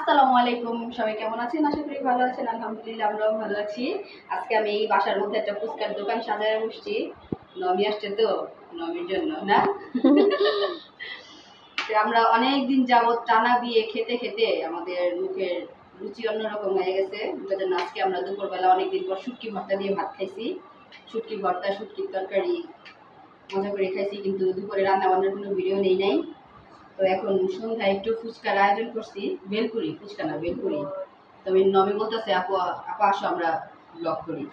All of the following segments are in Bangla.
আসসালামু আলাইকুম, সবাই কেমন আছেন? আশা করি ভালো আছেন। আলহামদুলিল্লাহ আমরাও ভালো আছি। আজকে আমি এই বাসার মধ্যে একটা ফুচকার দোকান সাজায় বসছি। নমি আসছে তো, নমির জন্য না। আমরা অনেক দিন যাবত টানা দিয়ে খেতে খেতে আমাদের মুখের রুচি অন্যরকম হয়ে গেছে। জন্য আজকে আমরা দুপুরবেলা অনেকদিন পর শুটকি ভর্তা দিয়ে ভাত খাইছি। শুটকি ভর্তা, শুটকির তরকারি মজা করে খাইছি, কিন্তু দুপুরে রান্না বান্নার কোনো ভিডিও নেই নাই। তো এখন সন্ধ্যায় একটু ফুচকার আয়োজন করছি। বেলপুরি, ফুচকা না বেলপুরি। তবে নমি বলতেছে আপা আপা আসো আমরা ব্লগ করি।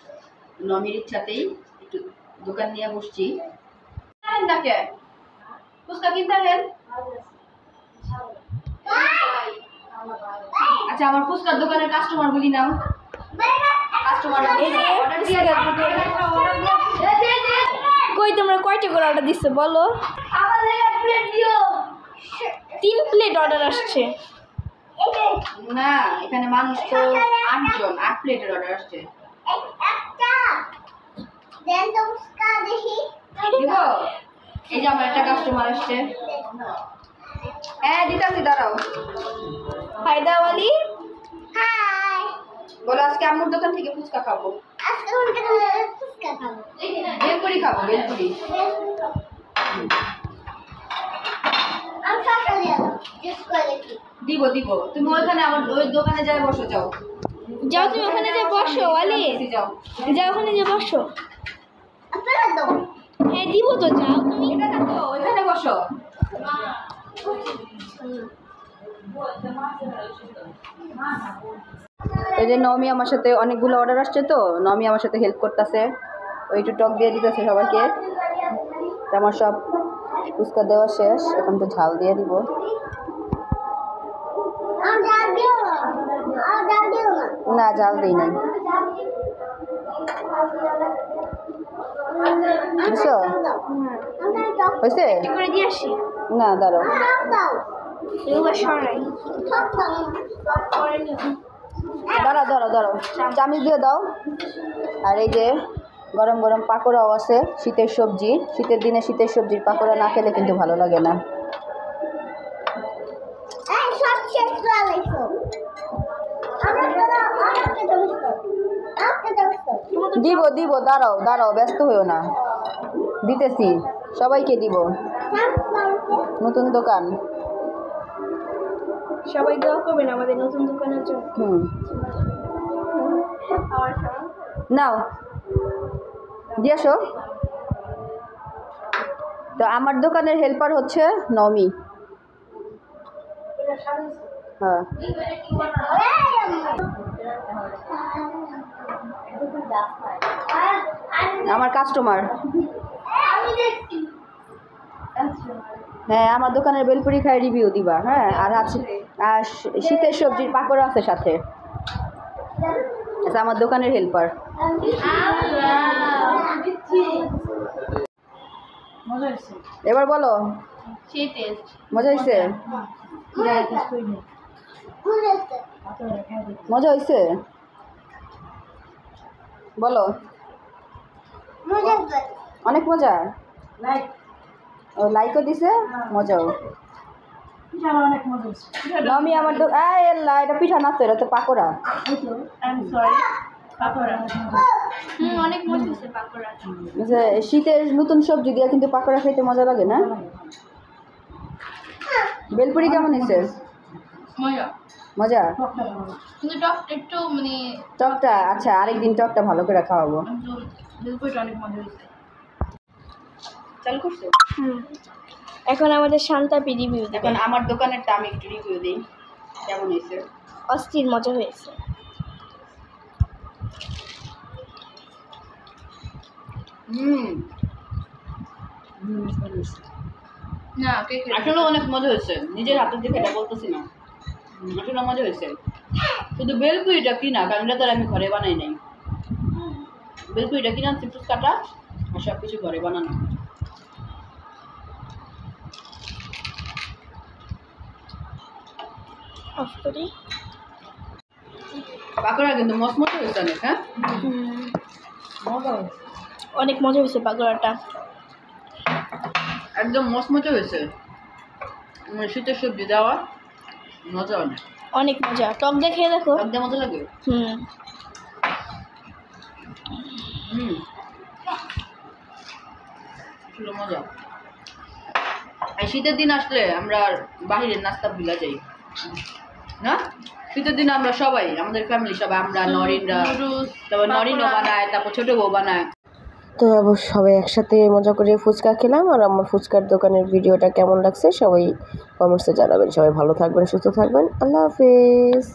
নমির ইচ্ছাতেই একটু দোকান নিয়ে বসছি। তাকে ফুচকা কিনতে গেল। আচ্ছা, আমার ফুচকার দোকানের কাস্টমার বলি নাও। কাস্টমার অর্ডার দিয়ে কই তোমরা কয়টা করে অর্ডার দিচ্ছ বলো? 3 প্লেট অর্ডার আসছে। না, এখানে মানুষ তো 8 জন, 8 প্লেটের অর্ডার আসছে। দিব? এই যে আমার একটা কাস্টমার আসছে। হ্যাঁ দিতাছি, দাঁড়াও। ফায়দাওয়ালি বলো আজকে আম্মুর দোকান থেকে ফুচকা খাবো। বেলপুরি খাবো, বেলপুরি। দিব দিব, তুমি ওইখানে আমার ওই দোকানে যাই বসো, যাও যাও, তুমি ওখানে যে বসো ওয়ালি, যাও যাও ওখানে যে বসো। হ্যাঁ দিব তো, যাও তুমি। এটা না তো, ওইখানে বসো। এই যে নমি আমার সাথে অনেকগুলো অর্ডার আসছে, তো নমি আমার সাথে হেল্প করতেছে। ওই একটু টক দিয়ে দিতেছে সবাইকে। আমার সব ফুচকা দেওয়া শেষ, এখন তো ঝাল দিয়ে দিব। না, ঝাল দিই নাই। বুঝছো? হয়েছে? না, দাঁড়াও। দাঁড়াও দাঁড়াও দাঁড়াও, চামচ দিয়ে দাও। আর এই যে গরম গরম পাকোড়াও আছে, শীতের সবজি। শীতের দিনে শীতের সবজির পাকোড়া না খেলে কিন্তু ভালো লাগে না। দিব দিব, দাঁড়াও দাঁড়াও, ব্যস্ত হইও না, দিতেছি, সবাইকে দিব। নতুন দোকান, সবাই দোয়া করবেন আমাদের নতুন দোকানের জন্য। নাও দিয়ে আসো। তো আমার দোকানের হেল্পার হচ্ছে নমি। হ্যাঁ, আমার কাস্টমার। হ্যাঁ, আমার দোকানের বেলপুরি খাই রিভিউ দিবা। হ্যাঁ, আর আছে, আর শীতের সবজির পাকোড়া আছে সাথে। আচ্ছা, আমার দোকানের হেল্পার। এবার বলো, মজা হয়েছে? মজা হয়েছে বলো। অনেক মজা। ও লাইকও দিছে, মজাও। নমি আমার এটা পিঠা না তো, এটা তো পাকোড়া। অনেক মজা হয়েছে পাকোড়া। শীতের নতুন সবজি দিয়ে কিন্তু পাকোড়া খেতে মজা লাগে না? বেলপুরি কেমন হয়েছে? মজা। কিন্তু টক একটু মানে টকটা, আচ্ছা আরেকদিন টকটা ভালো করে খাওয়াবো। বেলপুরিটা অনেক মজা হয়েছে। চালু করছো? এখন আমাদের শান্তাপি রিভিউ দেবে। এখন আমার দোকানেরটা আমি একটু রিভিউ দিই, কেমন হয়েছে। অস্থির মজা হয়েছে। না আসলে অনেক মজা হয়েছে, নিজের হাতের দিকে এটা বলতেছি না, আসলে মজা হয়েছে। শুধু বেলপুরিটা কিনা, কারণ এটা তো আমি ঘরে বানাই নাই। বেলপুরিটা কিনা আনছি, ফুচকাটা আর সব কিছু ঘরে বানানো। পাকোড়া কিন্তু মচমচে হয়েছে অনেক। হ্যাঁ, অনেক মজা হয়েছে পাকোড়াটা, একদম মচমচে হয়েছে। শীতের সবজি দেওয়া, মজা অনেক। অনেক মজা, টক দেখে দেখো। একদম মজা লাগে। হুম। ছিল মজা। এই শীতের দিন আসলে আমরা বাহিরের নাস্তা ভুলা যাই না। শীতের দিন আমরা সবাই, আমাদের ফ্যামিলি সবাই, আমরা নরিনরা, তারপর নরিনও বানায়, তারপর ছোট বউ বানায়। তো সবাই একসাথে মজা করে ফুচকা খেলাম। আর আমার ফুচকার দোকানের ভিডিওটা কেমন লাগছে সবাই কমেন্টসে জানাবেন। সবাই ভালো থাকবেন, সুস্থ থাকবেন। আল্লাহ হাফেজ।